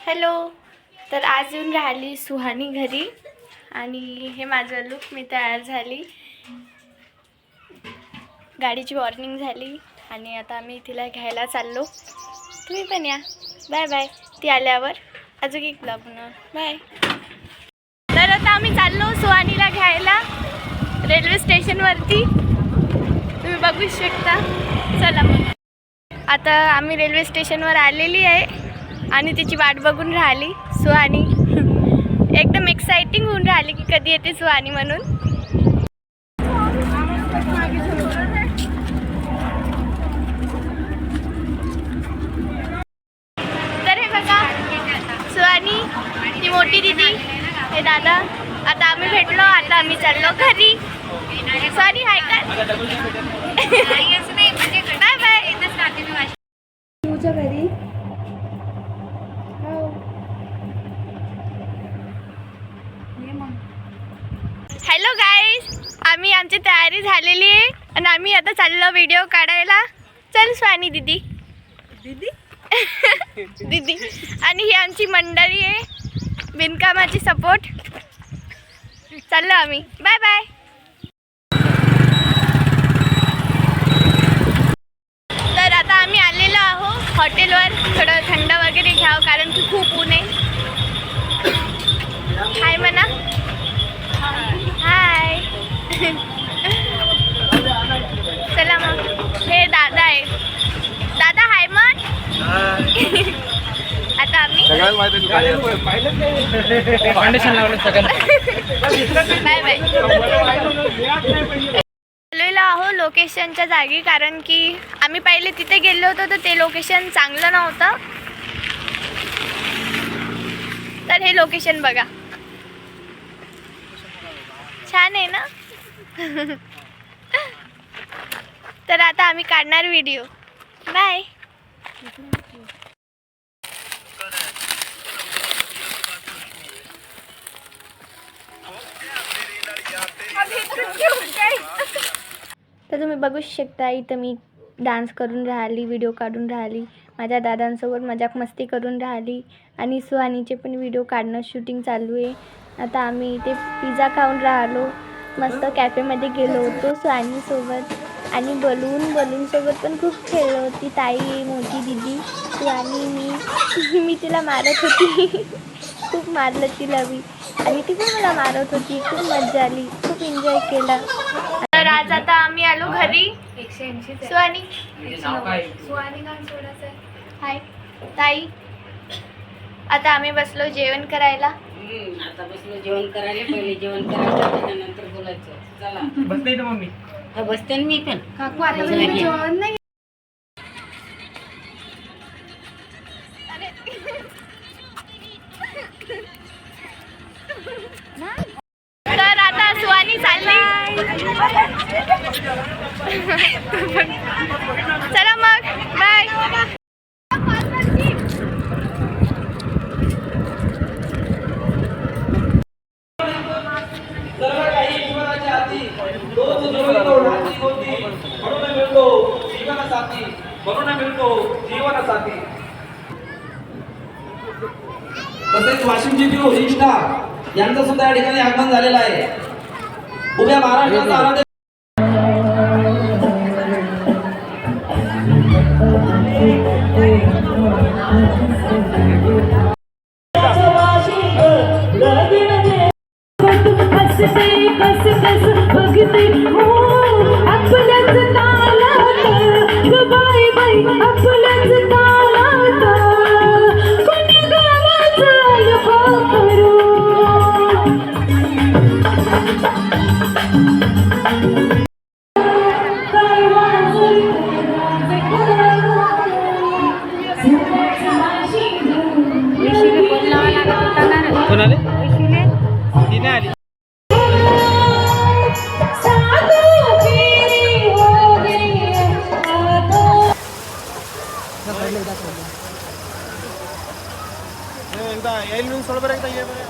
Hello. तर आज येऊन राहिली सुहानी घरी आणि हे माझं लुक मी तयार झाली. गाडीची वॉर्निंग झाली आणि आता आम्ही तिला घ्यायला चाललो. तुम्ही पण या. Bye bye. ती आल्यावर अजून एक ब्लॉग बनव. बाय. तर आता आम्ही चाललो सुहानीला घ्यायला रेल्वे स्टेशनवरती. तुम्ही बघू शकता. चला मग. आता आम्ही रेल्वे स्टेशनवर आलेली आहे आणि तिची वाट बघून राहिली सुहानी. एकदम एक्साइटिंग होऊन राहिली की कधी येते सुहानी म्हणून. तर हे बघा सुहानी, ती मोठी दीदी, हे दादा. आता आम्ही भेटलो. आता आम्ही चाललो घरी. सुहानी हाय का? Bye bye. तुझ्या घरी हॅलो गाईज, आम्ही आमची तयारी झालेली आहे आणि आम्ही आता चाललो व्हिडिओ काढायला. चल सुहानी दीदी. दीदी दीदी. आणि ही आमची मंडळी आहे बिनकामाची सपोर्ट. चाललो आम्ही. Bye bye. तर आता आम्ही आलेलो आहो हॉटेलवर. थोडं थंड वगैरे घ्यावं कारण की खूप ऊन आहे. हाय म्हणा. हाय. चला मग. हे दादा आहे. दादा हाय मग. आता आम्ही बाय बाय. आलेलो आहो लोकेशनच्या जागी कारण की आम्ही पहिले तिथे गेलो होतो तर ते लोकेशन चांगलं नव्हतं. तर हे लोकेशन बघा. छान आहे ना. तर आता आम्ही काढणार व्हिडिओ. बाय. तर तुम्ही बघू शकता इथं मी डान्स करून राहिली, व्हिडिओ काढून राहिली, माझ्या दादांसोबत मजाक मस्ती करून राहिली आणि सुहानीचे पण व्हिडिओ काढणं शूटिंग चालू आहे. आता आम्ही इथे पिझ्झा खाऊन राहिलो. मस्त कॅफेमध्ये गेलो होतो सुहानीसोबत आणि बलूनसोबत पण खूप खेळलो होती. ताई, मोठी दीदी, सुहानी, मी तिला मारत होती. खूप मारलं तिला मी आणि ती पण मला मारत होती. खूप मजा आली, खूप एन्जॉय केला. तर आज आता आम्ही आलो घरी. सुहानी हाय ताई. आता आम्ही बसलो जेवण करायला. आता बसलो जेवण करायला. पहिले जेवण करायचं त्याच्यानंतर बोलायचं. चला बसते ना मम्मी. हा बसते ना मी पण. काकू आता जेवण नाही. तर आता सुहानी चालली. चला मग. बाय. तसेच वाशिम जिल्ह्यातील वरिष्ठा यांचं सुद्धा या ठिकाणी आगमन झालेलं आहे. उभ्या महाराष्ट्राचा आराध्य कोणाले तिने आली. एकदा येईल सोड बरं. एकदा ये बरं.